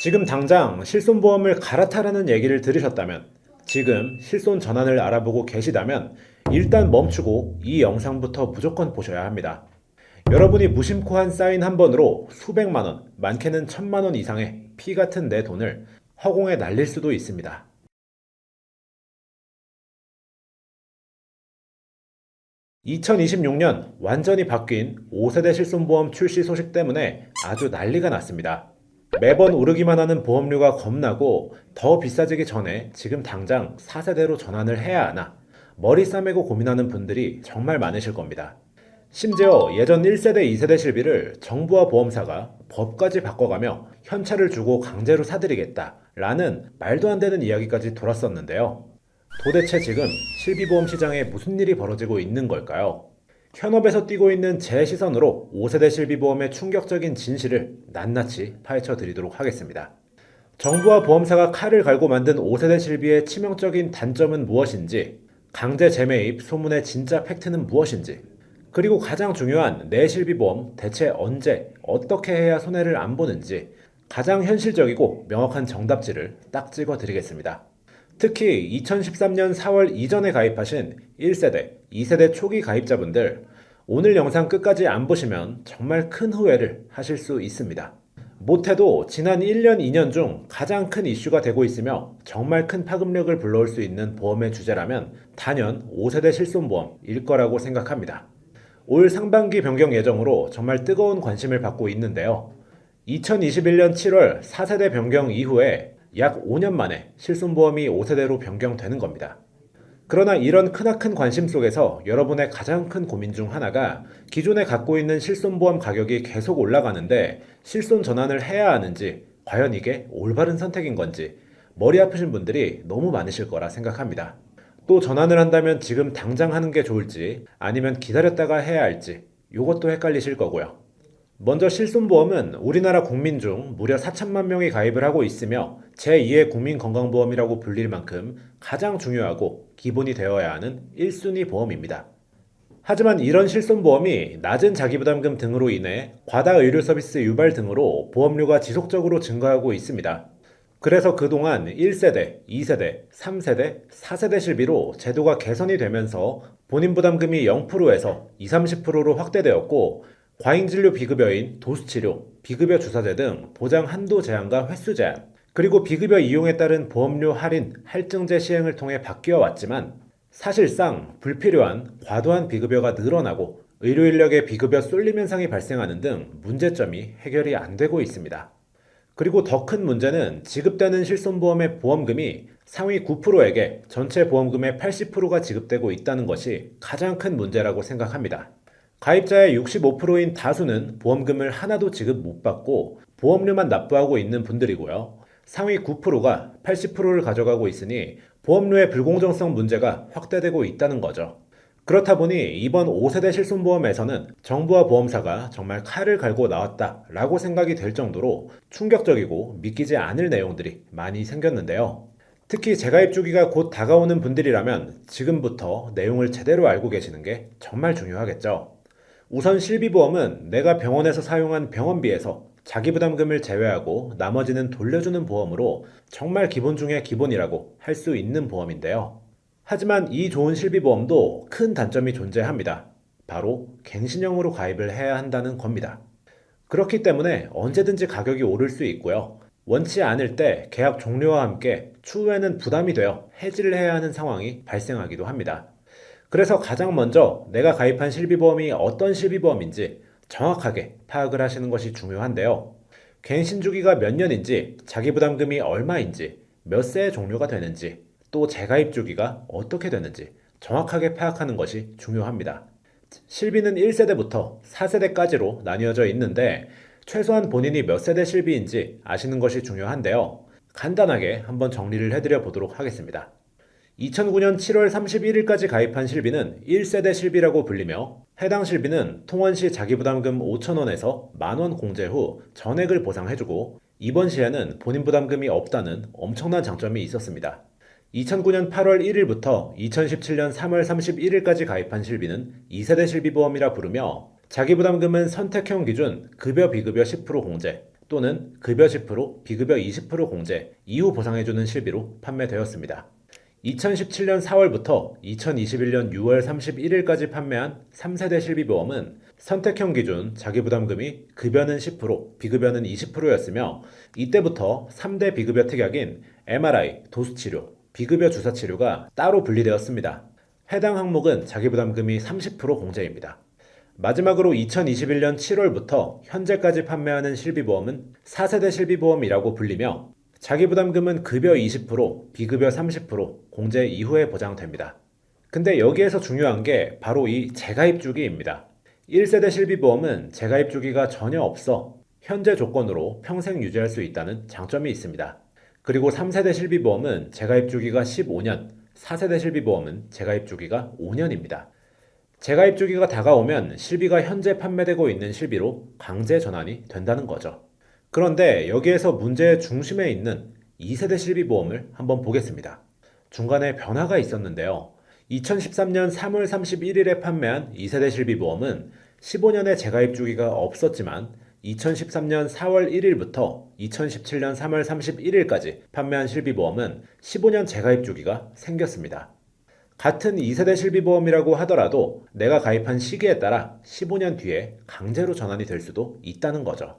지금 당장 실손보험을 갈아타라는 얘기를 들으셨다면, 지금 실손 전환을 알아보고 계시다면 일단 멈추고 이 영상부터 무조건 보셔야 합니다. 여러분이 무심코 한 사인 한 번으로 수백만 원, 많게는 천만 원 이상의 피 같은 내 돈을 허공에 날릴 수도 있습니다. 2026년 완전히 바뀐 5세대 실손보험 출시 소식 때문에 아주 난리가 났습니다. 매번 오르기만 하는 보험료가 겁나고 더 비싸지기 전에 지금 당장 4세대로 전환을 해야 하나 머리 싸매고 고민하는 분들이 정말 많으실 겁니다. 심지어 예전 1세대, 2세대 실비를 정부와 보험사가 법까지 바꿔가며 현찰을 주고 강제로 사드리겠다 라는 말도 안 되는 이야기까지 돌았었는데요. 도대체 지금 실비보험 시장에 무슨 일이 벌어지고 있는 걸까요? 현업에서 뛰고 있는 제 시선으로 5세대 실비보험의 충격적인 진실을 낱낱이 파헤쳐 드리도록 하겠습니다. 정부와 보험사가 칼을 갈고 만든 5세대 실비의 치명적인 단점은 무엇인지, 강제 재매입 소문의 진짜 팩트는 무엇인지, 그리고 가장 중요한 내 실비보험 대체 언제, 어떻게 해야 손해를 안 보는지 가장 현실적이고 명확한 정답지를 딱 찍어 드리겠습니다. 특히 2013년 4월 이전에 가입하신 1세대, 2세대 초기 가입자분들, 오늘 영상 끝까지 안 보시면 정말 큰 후회를 하실 수 있습니다. 못해도 지난 1년, 2년 중 가장 큰 이슈가 되고 있으며 정말 큰 파급력을 불러올 수 있는 보험의 주제라면 단연 5세대 실손보험일 거라고 생각합니다. 올 상반기 변경 예정으로 정말 뜨거운 관심을 받고 있는데요. 2021년 7월 4세대 변경 이후에 약 5년 만에 실손보험이 5세대로 변경되는 겁니다. 그러나 이런 크나큰 관심 속에서 여러분의 가장 큰 고민 중 하나가 기존에 갖고 있는 실손보험 가격이 계속 올라가는데 실손 전환을 해야 하는지, 과연 이게 올바른 선택인 건지 머리 아프신 분들이 너무 많으실 거라 생각합니다. 또 전환을 한다면 지금 당장 하는 게 좋을지 아니면 기다렸다가 해야 할지 이것도 헷갈리실 거고요. 먼저 실손보험은 우리나라 국민 중 무려 4천만 명이 가입을 하고 있으며 제2의 국민건강보험이라고 불릴 만큼 가장 중요하고 기본이 되어야 하는 1순위 보험입니다. 하지만 이런 실손보험이 낮은 자기부담금 등으로 인해 과다 의료 서비스 유발 등으로 보험료가 지속적으로 증가하고 있습니다. 그래서 그동안 1세대, 2세대, 3세대, 4세대 실비로 제도가 개선이 되면서 본인 부담금이 0%에서 20, 30%로 확대되었고, 과잉진료 비급여인 도수치료, 비급여 주사제 등 보장 한도 제한과 횟수 제한, 그리고 비급여 이용에 따른 보험료 할인, 할증제 시행을 통해 바뀌어 왔지만 사실상 불필요한 과도한 비급여가 늘어나고 의료인력의 비급여 쏠림 현상이 발생하는 등 문제점이 해결이 안 되고 있습니다. 그리고 더 큰 문제는 지급되는 실손보험의 보험금이 상위 9%에게 전체 보험금의 80%가 지급되고 있다는 것이 가장 큰 문제라고 생각합니다. 가입자의 65%인 다수는 보험금을 하나도 지급 못 받고 보험료만 납부하고 있는 분들이고요. 상위 9%가 80%를 가져가고 있으니 보험료의 불공정성 문제가 확대되고 있다는 거죠. 그렇다 보니 이번 5세대 실손보험에서는 정부와 보험사가 정말 칼을 갈고 나왔다라고 생각이 될 정도로 충격적이고 믿기지 않을 내용들이 많이 생겼는데요. 특히 재가입 주기가 곧 다가오는 분들이라면 지금부터 내용을 제대로 알고 계시는 게 정말 중요하겠죠. 우선 실비보험은 내가 병원에서 사용한 병원비에서 자기부담금을 제외하고 나머지는 돌려주는 보험으로 정말 기본 중에 기본이라고 할 수 있는 보험인데요. 하지만 이 좋은 실비보험도 큰 단점이 존재합니다. 바로 갱신형으로 가입을 해야 한다는 겁니다. 그렇기 때문에 언제든지 가격이 오를 수 있고요. 원치 않을 때 계약 종료와 함께 추후에는 부담이 되어 해지를 해야 하는 상황이 발생하기도 합니다. 그래서 가장 먼저 내가 가입한 실비보험이 어떤 실비보험인지 정확하게 파악을 하시는 것이 중요한데요. 갱신 주기가 몇 년인지, 자기부담금이 얼마인지, 몇 세에 종료가 되는지, 또 재가입 주기가 어떻게 되는지 정확하게 파악하는 것이 중요합니다. 실비는 1세대부터 4세대까지로 나뉘어져 있는데 최소한 본인이 몇 세대 실비인지 아시는 것이 중요한데요. 간단하게 한번 정리를 해드려 보도록 하겠습니다. 2009년 7월 31일까지 가입한 실비는 1세대 실비라고 불리며 해당 실비는 통원 시 자기부담금 5,000원에서 만원 공제 후 전액을 보상해주고 이번 시에는 본인 부담금이 없다는 엄청난 장점이 있었습니다. 2009년 8월 1일부터 2017년 3월 31일까지 가입한 실비는 2세대 실비보험이라 부르며 자기부담금은 선택형 기준 급여 비급여 10% 공제, 또는 급여 10%, 비급여 20% 공제 이후 보상해주는 실비로 판매되었습니다. 2017년 4월부터 2021년 6월 31일까지 판매한 3세대 실비보험은 선택형 기준 자기부담금이 급여는 10%, 비급여는 20%였으며 이때부터 3대 비급여 특약인 MRI, 도수치료, 비급여 주사치료가 따로 분리되었습니다. 해당 항목은 자기부담금이 30% 공제입니다. 마지막으로 2021년 7월부터 현재까지 판매하는 실비보험은 4세대 실비보험이라고 불리며 자기부담금은 급여 20%, 비급여 30% 공제 이후에 보장됩니다. 근데 여기에서 중요한 게 바로 이 재가입 주기입니다. 1세대 실비보험은 재가입 주기가 전혀 없어 현재 조건으로 평생 유지할 수 있다는 장점이 있습니다. 그리고 3세대 실비보험은 재가입 주기가 15년, 4세대 실비보험은 재가입 주기가 5년입니다. 재가입 주기가 다가오면 실비가 현재 판매되고 있는 실비로 강제 전환이 된다는 거죠. 그런데 여기에서 문제의 중심에 있는 2세대 실비보험을 한번 보겠습니다. 중간에 변화가 있었는데요. 2013년 3월 31일에 판매한 2세대 실비보험은 15년의 재가입 주기가 없었지만 2013년 4월 1일부터 2017년 3월 31일까지 판매한 실비보험은 15년 재가입 주기가 생겼습니다. 같은 2세대 실비보험이라고 하더라도 내가 가입한 시기에 따라 15년 뒤에 강제로 전환이 될 수도 있다는 거죠.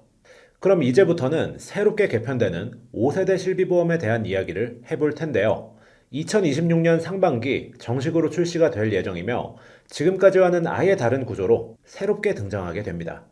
그럼 이제부터는 새롭게 개편되는 5세대 실비보험에 대한 이야기를 해볼 텐데요. 2026년 상반기 정식으로 출시가 될 예정이며 지금까지와는 아예 다른 구조로 새롭게 등장하게 됩니다.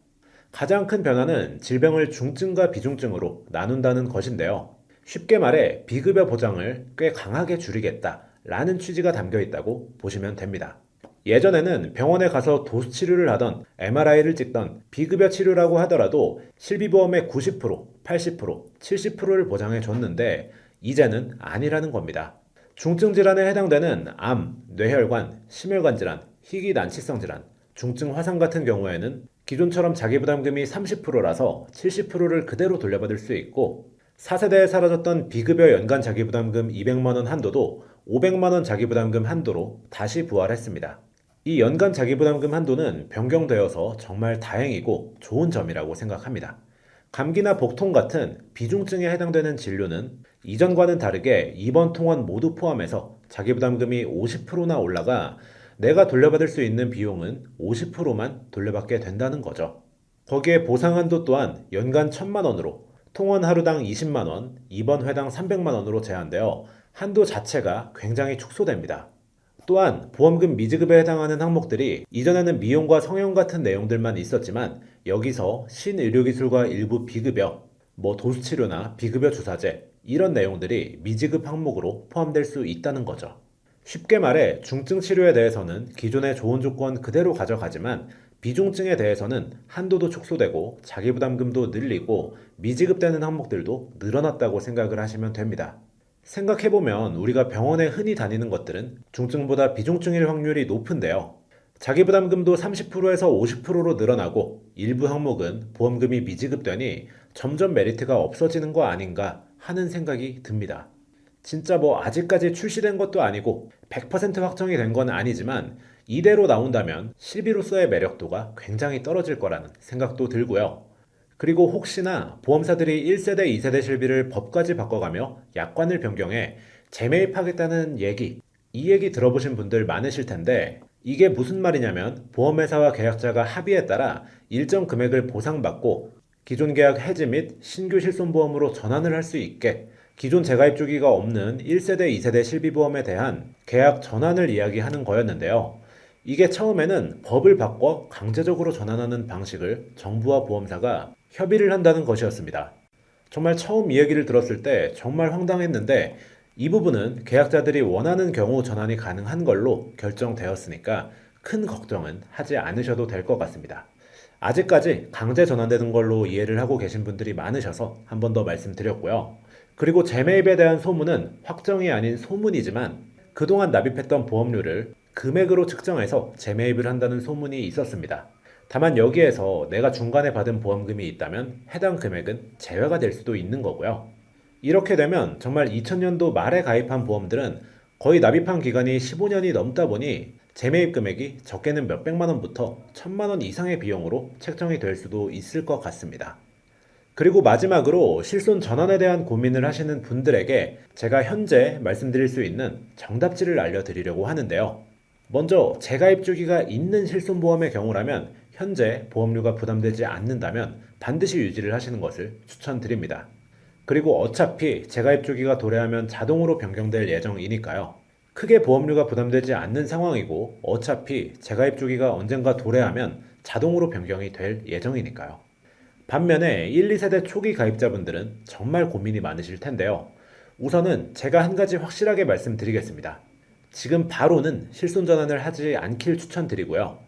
가장 큰 변화는 질병을 중증과 비중증으로 나눈다는 것인데요. 쉽게 말해 비급여 보장을 꽤 강하게 줄이겠다 라는 취지가 담겨 있다고 보시면 됩니다. 예전에는 병원에 가서 도수 치료를 하던 MRI를 찍던 비급여 치료라고 하더라도 실비보험의 90%, 80%, 70%를 보장해 줬는데 이제는 아니라는 겁니다. 중증 질환에 해당되는 암, 뇌혈관, 심혈관 질환, 희귀 난치성 질환, 중증 화상 같은 경우에는 기존처럼 자기부담금이 30%라서 70%를 그대로 돌려받을 수 있고 4세대에 사라졌던 비급여 연간 자기부담금 200만원 한도도 500만원 자기부담금 한도로 다시 부활했습니다. 이 연간 자기부담금 한도는 변경되어서 정말 다행이고 좋은 점이라고 생각합니다. 감기나 복통 같은 비중증에 해당되는 진료는 이전과는 다르게 입원 통원 모두 포함해서 자기부담금이 50%나 올라가 내가 돌려받을 수 있는 비용은 50%만 돌려받게 된다는 거죠. 거기에 보상 한도 또한 연간 1,000만 원으로 통원 하루당 20만 원, 입원 회당 300만 원으로 제한되어 한도 자체가 굉장히 축소됩니다. 또한 보험금 미지급에 해당하는 항목들이 이전에는 미용과 성형 같은 내용들만 있었지만 여기서 신의료기술과 일부 비급여, 도수치료나 비급여 주사제 이런 내용들이 미지급 항목으로 포함될 수 있다는 거죠. 쉽게 말해 중증 치료에 대해서는 기존의 좋은 조건 그대로 가져가지만 비중증에 대해서는 한도도 축소되고 자기부담금도 늘리고 미지급되는 항목들도 늘어났다고 생각을 하시면 됩니다. 생각해보면 우리가 병원에 흔히 다니는 것들은 중증보다 비중증일 확률이 높은데요. 자기부담금도 30%에서 50%로 늘어나고 일부 항목은 보험금이 미지급되니 점점 메리트가 없어지는 거 아닌가 하는 생각이 듭니다. 진짜 아직까지 출시된 것도 아니고 100% 확정이 된 건 아니지만 이대로 나온다면 실비로서의 매력도가 굉장히 떨어질 거라는 생각도 들고요. 그리고 혹시나 보험사들이 1세대, 2세대 실비를 법까지 바꿔가며 약관을 변경해 재매입하겠다는 이 얘기 들어보신 분들 많으실 텐데 이게 무슨 말이냐면 보험회사와 계약자가 합의에 따라 일정 금액을 보상받고 기존 계약 해지 및 신규 실손보험으로 전환을 할 수 있게 기존 재가입 주기가 없는 1세대, 2세대 실비보험에 대한 계약 전환을 이야기하는 거였는데요. 이게 처음에는 법을 바꿔 강제적으로 전환하는 방식을 정부와 보험사가 협의를 한다는 것이었습니다. 정말 처음 이 얘기를 들었을 때 정말 황당했는데 이 부분은 계약자들이 원하는 경우 전환이 가능한 걸로 결정되었으니까 큰 걱정은 하지 않으셔도 될 것 같습니다. 아직까지 강제 전환되는 걸로 이해를 하고 계신 분들이 많으셔서 한 번 더 말씀드렸고요. 그리고 재매입에 대한 소문은 확정이 아닌 소문이지만 그동안 납입했던 보험료를 금액으로 측정해서 재매입을 한다는 소문이 있었습니다. 다만 여기에서 내가 중간에 받은 보험금이 있다면 해당 금액은 제외가 될 수도 있는 거고요. 이렇게 되면 정말 2000년도 말에 가입한 보험들은 거의 납입한 기간이 15년이 넘다 보니 재매입 금액이 적게는 몇백만 원부터 1,000만 원 이상의 비용으로 책정이 될 수도 있을 것 같습니다. 그리고 마지막으로 실손 전환에 대한 고민을 하시는 분들에게 제가 현재 말씀드릴 수 있는 정답지를 알려드리려고 하는데요. 먼저 재가입 주기가 있는 실손보험의 경우라면 현재 보험료가 부담되지 않는다면 반드시 유지를 하시는 것을 추천드립니다. 그리고 어차피 재가입 주기가 도래하면 자동으로 변경될 예정이니까요. 크게 보험료가 부담되지 않는 상황이고 어차피 재가입 주기가 언젠가 도래하면 자동으로 변경이 될 예정이니까요. 반면에 1, 2세대 초기 가입자분들은 정말 고민이 많으실 텐데요. 우선은 제가 한 가지 확실하게 말씀드리겠습니다. 지금 바로는 실손 전환을 하지 않길 추천드리고요.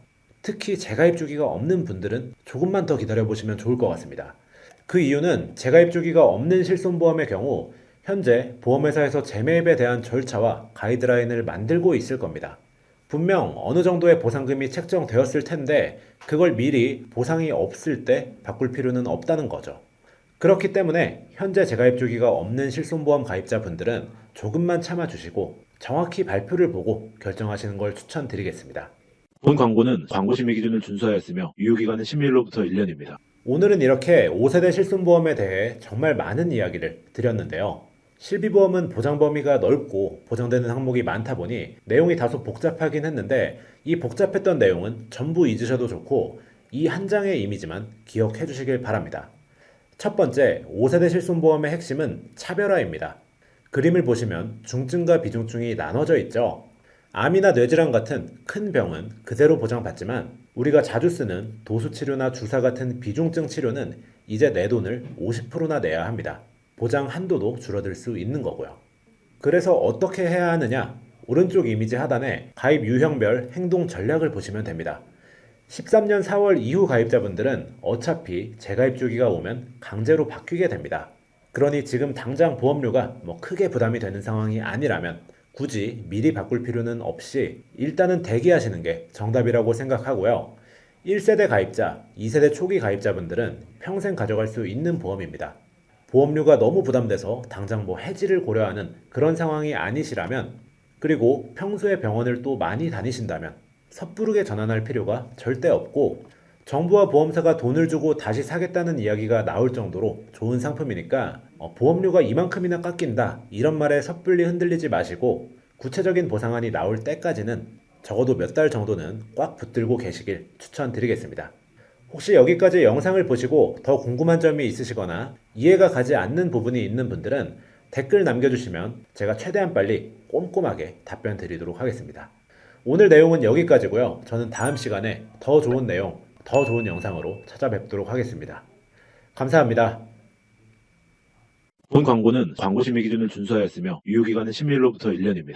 특히 재가입 주기가 없는 분들은 조금만 더 기다려보시면 좋을 것 같습니다. 그 이유는 재가입 주기가 없는 실손보험의 경우 현재 보험회사에서 재매입에 대한 절차와 가이드라인을 만들고 있을 겁니다. 분명 어느 정도의 보상금이 책정되었을 텐데 그걸 미리 보상이 없을 때 바꿀 필요는 없다는 거죠. 그렇기 때문에 현재 재가입 주기가 없는 실손보험 가입자분들은 조금만 참아주시고 정확히 발표를 보고 결정하시는 걸 추천드리겠습니다. 본 광고는 광고심의 기준을 준수하였으며 유효기간은 10일로부터 1년입니다. 오늘은 이렇게 5세대 실손보험에 대해 정말 많은 이야기를 드렸는데요. 실비보험은 보장 범위가 넓고 보장되는 항목이 많다 보니 내용이 다소 복잡하긴 했는데 이 복잡했던 내용은 전부 잊으셔도 좋고 이 한 장의 이미지만 기억해 주시길 바랍니다. 첫 번째, 5세대 실손보험의 핵심은 차별화입니다. 그림을 보시면 중증과 비중증이 나눠져 있죠. 암이나 뇌질환 같은 큰 병은 그대로 보장받지만 우리가 자주 쓰는 도수치료나 주사 같은 비중증 치료는 이제 내 돈을 50%나 내야 합니다. 보장 한도도 줄어들 수 있는 거고요. 그래서 어떻게 해야 하느냐? 오른쪽 이미지 하단에 가입 유형별 행동 전략을 보시면 됩니다. 13년 4월 이후 가입자분들은 어차피 재가입 주기가 오면 강제로 바뀌게 됩니다. 그러니 지금 당장 보험료가 크게 부담이 되는 상황이 아니라면 굳이 미리 바꿀 필요는 없이 일단은 대기하시는 게 정답이라고 생각하고요. 1세대 가입자, 2세대 초기 가입자분들은 평생 가져갈 수 있는 보험입니다. 보험료가 너무 부담돼서 당장 해지를 고려하는 그런 상황이 아니시라면 그리고 평소에 병원을 또 많이 다니신다면 섣부르게 전환할 필요가 절대 없고 정부와 보험사가 돈을 주고 다시 사겠다는 이야기가 나올 정도로 좋은 상품이니까 보험료가 이만큼이나 깎인다 이런 말에 섣불리 흔들리지 마시고 구체적인 보상안이 나올 때까지는 적어도 몇 달 정도는 꽉 붙들고 계시길 추천드리겠습니다. 혹시 여기까지 영상을 보시고 더 궁금한 점이 있으시거나 이해가 가지 않는 부분이 있는 분들은 댓글 남겨주시면 제가 최대한 빨리 꼼꼼하게 답변 드리도록 하겠습니다. 오늘 내용은 여기까지고요. 저는 다음 시간에 더 좋은 내용, 더 좋은 영상으로 찾아뵙도록 하겠습니다. 감사합니다. 본 광고는 광고심의 기준을 준수하였으며 유효기간은 10일로부터 1년입니다.